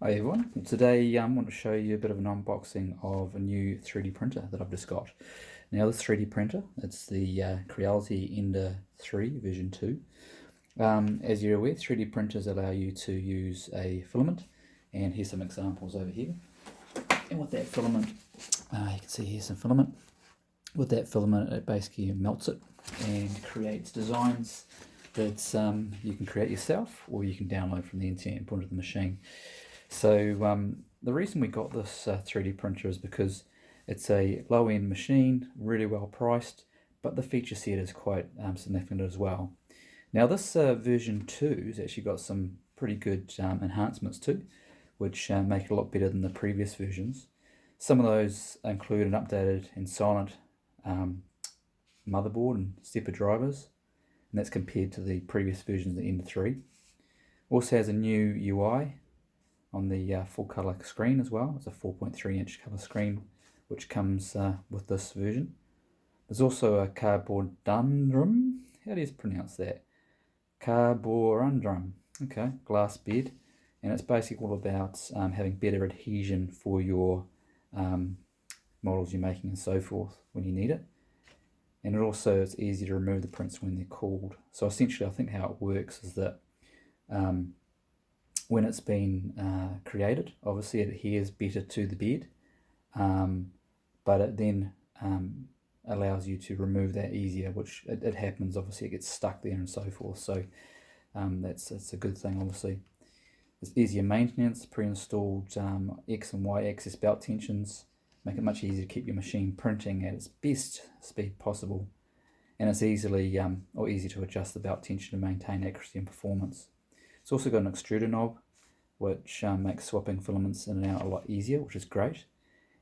Hi everyone, today I want to show you a bit of an unboxing of a new 3D printer that I've just got. Now this 3D printer, it's the Creality Ender 3 version 2. As you're aware, 3D printers allow you to use a filament, and here's some examples over here. And with that filament, you can see here's some filament. With that filament, it basically melts it and creates designs that you can create yourself, or you can download from the internet and put into the machine. So the reason we got this 3D printer is because it's a low-end machine, really well priced, but the feature set is quite significant as well. Now this version 2 has actually got some pretty good enhancements too, which make it a lot better than the previous versions. Some of those include an updated and silent motherboard and stepper drivers, and that's compared to the previous versions of the Ender 3. Also has a new UI on the full colour screen as well. It's a 4.3 inch colour screen which comes with this version. There's also a carborundum, how do you pronounce that? Carborundum, okay, glass bed, and it's basically all about having better adhesion for your models you're making and so forth when you need it. And it also is easy to remove the prints when they're cooled. So essentially I think how it works is that when it's been created, obviously it adheres better to the bed, but it then allows you to remove that easier, which it happens, obviously it gets stuck there and so forth. So that's a good thing, obviously. It's easier maintenance, pre-installed X and Y axis belt tensions, make it much easier to keep your machine printing at its best speed possible, and it's easy to adjust the belt tension to maintain accuracy and performance. It's also got an extruder knob, which makes swapping filaments in and out a lot easier, which is great.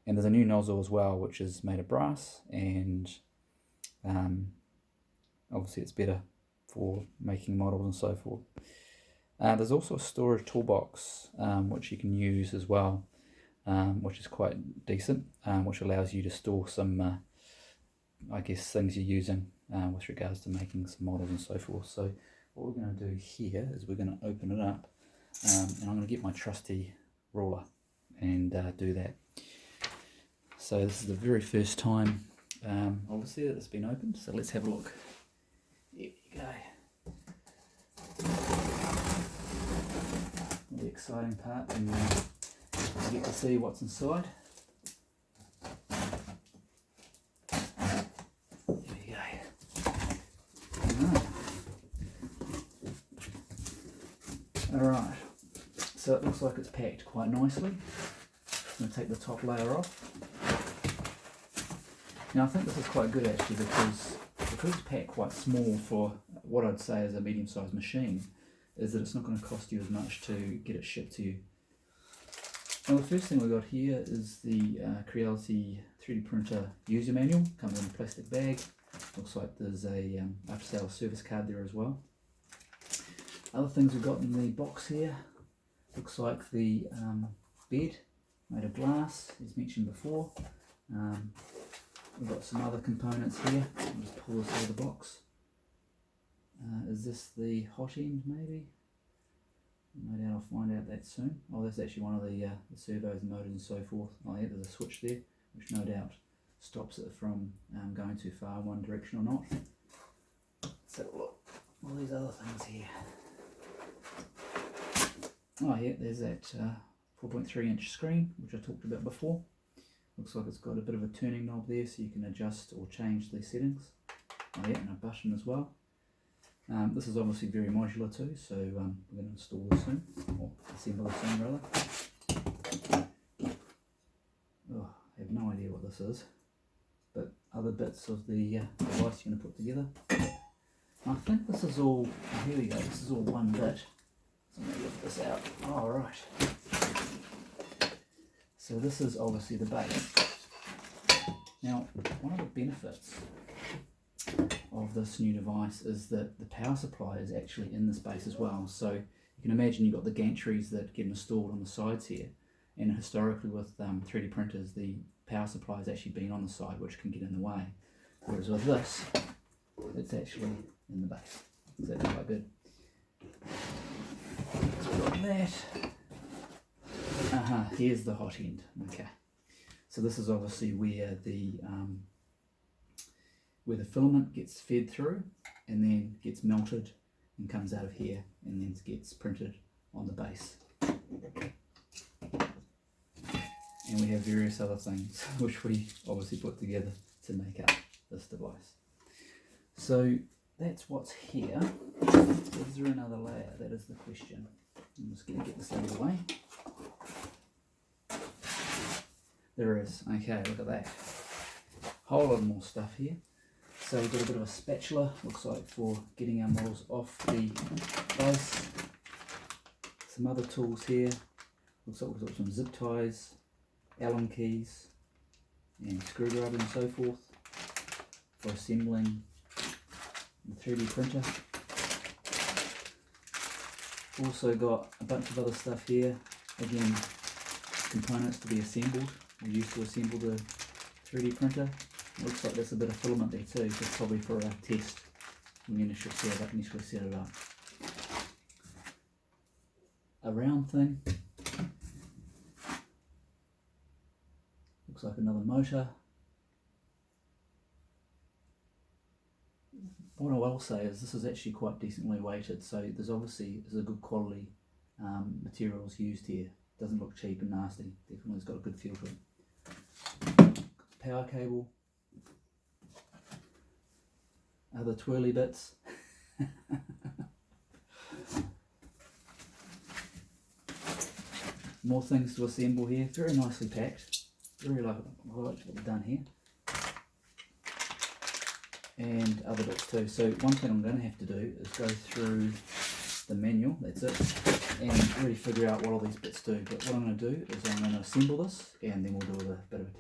And there's a new nozzle as well, which is made of brass, and obviously it's better for making models and so forth. There's also a storage toolbox, which you can use as well, which is quite decent, which allows you to store some, I guess, things you're using with regards to making some models and so forth. So what we're going to do here is we're going to open it up, and I'm going to get my trusty ruler and do that. So this is the very first time, obviously, that it's been opened, so let's have a look. Here we go. The exciting part, and you get to see what's inside. Alright, so it looks like it's packed quite nicely. I'm going to take the top layer off. Now I think this is quite good actually, because it's packed quite small for what I'd say is a medium-sized machine, is that it's not going to cost you as much to get it shipped to you. Now the first thing we've got here is the Creality 3D printer user manual. Comes in a plastic bag. Looks like there's a after-sales service card there as well. Other things we've got in the box here, looks like the bed made of glass, as mentioned before. We've got some other components here. I'll just pull this out of the box. Is this the hot end maybe? No doubt I'll find out that soon. Oh, that's actually one of the servos and motors and so forth. Oh yeah, there's a switch there, which no doubt stops it from going too far in one direction or not. Let's have a look. All these other things here. Oh yeah, there's that 4.3 inch screen, which I talked about before. Looks like it's got a bit of a turning knob there, so you can adjust or change the settings. Oh yeah, and a button as well. This is obviously very modular too, so we're going to install this soon, or assemble this soon rather. Oh, I have no idea what this is, but other bits of the device you're going to put together. I think this is all, here we go, this is all one bit. So let me lift this out. Oh, right. So this is obviously the base. Now, one of the benefits of this new device is that the power supply is actually in this base as well. So you can imagine you've got the gantries that get installed on the sides here, and historically with 3D printers the power supply has actually been on the side, which can get in the way. Whereas with this, it's actually in the base. So that's quite good. So we've got that. here's the hot end. Okay, so this is obviously where the filament gets fed through and then gets melted and comes out of here and then gets printed on the base. And we have various other things which we obviously put together to make up this device. So that's what's here. Is there another layer? That is the question. I'm just going to get this out of the way. There is. Okay, look at that. Whole lot more stuff here. So we've got a bit of a spatula, looks like, for getting our models off the base. Some other tools here. Looks like we've got some zip ties, Allen keys, and screwdriver and so forth for assembling the 3D printer. Also got a bunch of other stuff here. Again, components to be assembled. We used to assemble the 3D printer. Looks like there's a bit of filament there too, just probably for a test when you initially set it up. A round thing. Looks like another motor. What I will say is this is actually quite decently weighted, so there's obviously a good quality materials used here. Doesn't look cheap and nasty. Definitely has got a good feel to it. Power cable. Other twirly bits. More things to assemble here. Very nicely packed. Really like what we've done here. And other bits too. So one thing I'm going to have to do is go through the manual, that's it, and really figure out what all these bits do. But what I'm going to do is I'm going to assemble this and then we'll do a bit of a